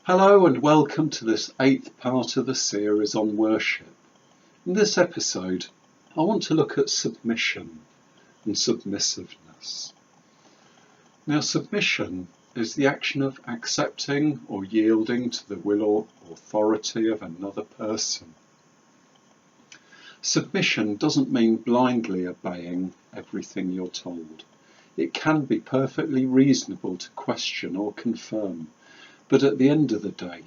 Hello and welcome to this 8th part of the series on worship. In this episode, I want to look at submission and submissiveness. Now, submission is the action of accepting or yielding to the will or authority of another person. Submission doesn't mean blindly obeying everything you're told. It can be perfectly reasonable to question or confirm. But at the end of the day,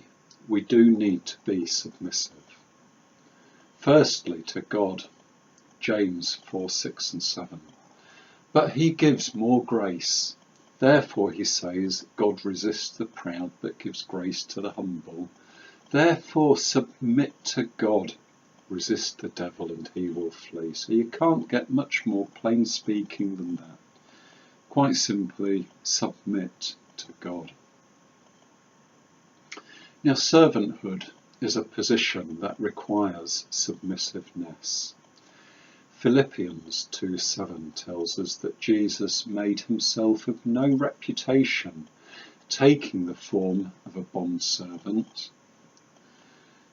we do need to be submissive. Firstly, to God, James 4, 6 and 7. But he gives more grace. Therefore, he says, God resists the proud, but gives grace to the humble. Therefore, submit to God. Resist the devil and he will flee. So you can't get much more plain speaking than that. Quite simply, submit to God. Now, servanthood is a position that requires submissiveness. Philippians 2:7 tells us that Jesus made himself of no reputation, taking the form of a bondservant.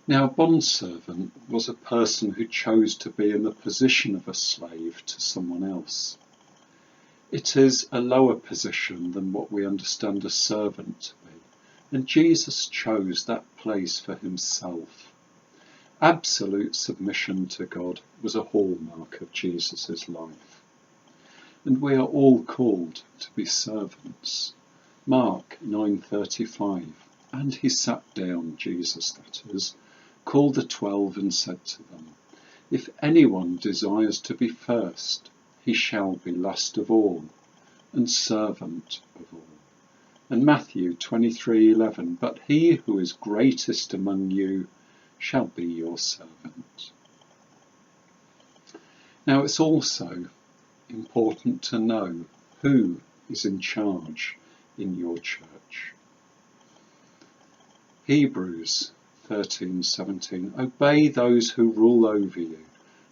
Now, a bondservant was a person who chose to be in the position of a slave to someone else. It is a lower position than what we understand a servant to be. And Jesus chose that place for himself. Absolute submission to God was a hallmark of Jesus' life. And we are all called to be servants. Mark 9:35. And he sat down, Jesus that is, called the 12 and said to them, If anyone desires to be first, he shall be last of all, and servant of all. And Matthew 23:11, but he who is greatest among you shall be your servant. Now, it's also important to know who is in charge in your church. Hebrews 13:17, obey those who rule over you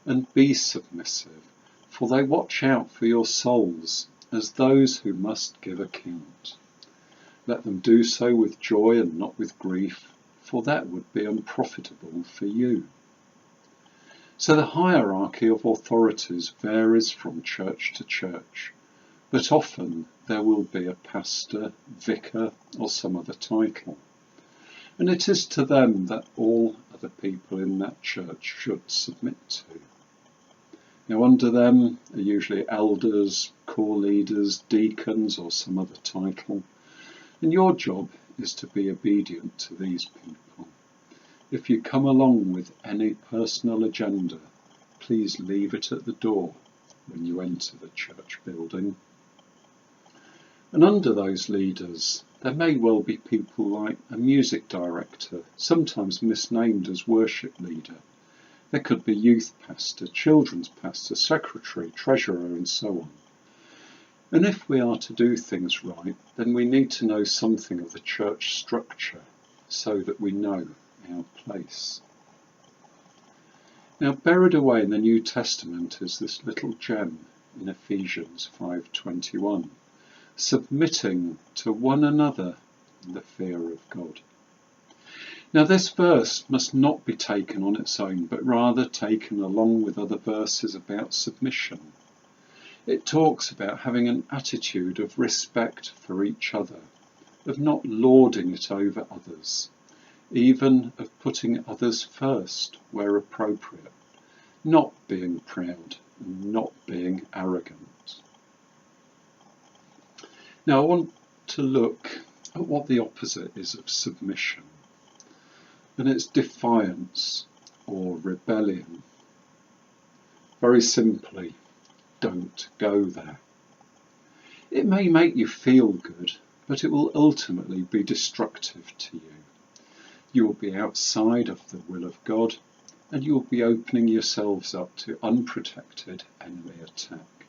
and be submissive, for they watch out for your souls as those who must give account. Let them do so with joy and not with grief, for that would be unprofitable for you. So the hierarchy of authorities varies from church to church, but often there will be a pastor, vicar, or some other title. And it is to them that all other people in that church should submit to. Now, under them are usually elders, core leaders, deacons, or some other title. And your job is to be obedient to these people. If you come along with any personal agenda, please leave it at the door when you enter the church building. And under those leaders, there may well be people like a music director, sometimes misnamed as worship leader. There could be youth pastor, children's pastor, secretary, treasurer, and so on. And if we are to do things right, then we need to know something of the church structure so that we know our place. Now, buried away in the New Testament is this little gem in Ephesians 5:21, submitting to one another in the fear of God. Now, this verse must not be taken on its own, but rather taken along with other verses about submission. It talks about having an attitude of respect for each other, of not lording it over others, even of putting others first where appropriate, not being proud and not being arrogant. Now, I want to look at what the opposite is of submission, and it's defiance or rebellion. Very simply, don't go there. It may make you feel good, but it will ultimately be destructive to you. You will be outside of the will of God, and you will be opening yourselves up to unprotected enemy attack.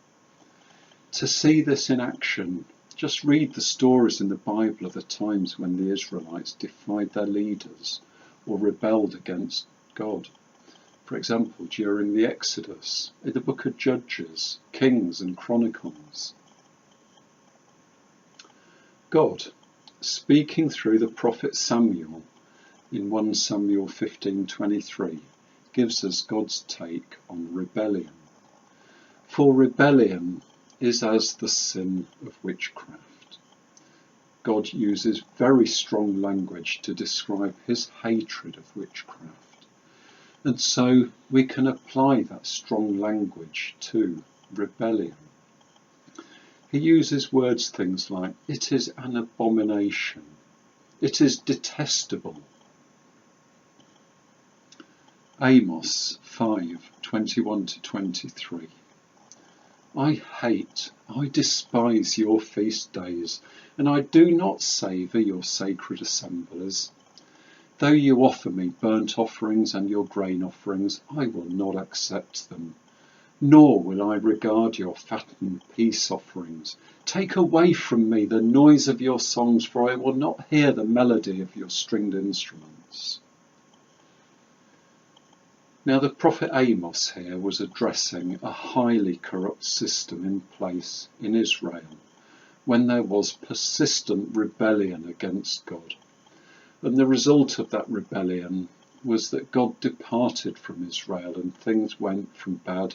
To see this in action, just read the stories in the Bible of the times when the Israelites defied their leaders or rebelled against God. For example, during the Exodus, in the book of Judges, Kings and Chronicles. God speaking through the prophet Samuel in 1 Samuel 15:23, gives us God's take on rebellion. For rebellion is as the sin of witchcraft. God uses very strong language to describe his hatred of witchcraft. And so we can apply that strong language to rebellion. He uses words things like, it is an abomination, it is detestable. Amos 5:21-23. I despise your feast days, and I do not savour your sacred assemblies. Though you offer me burnt offerings and your grain offerings, I will not accept them, nor will I regard your fattened peace offerings. Take away from me the noise of your songs, for I will not hear the melody of your stringed instruments. Now the prophet Amos here was addressing a highly corrupt system in place in Israel when there was persistent rebellion against God. And the result of that rebellion was that God departed from Israel and things went from bad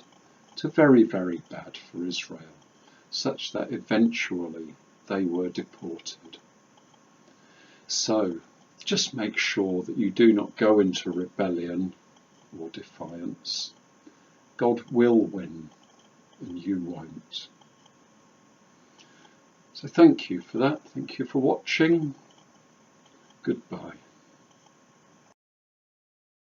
to very, very bad for Israel, such that eventually they were deported. So just make sure that you do not go into rebellion or defiance. God will win and you won't. So thank you for that. Thank you for watching. Goodbye.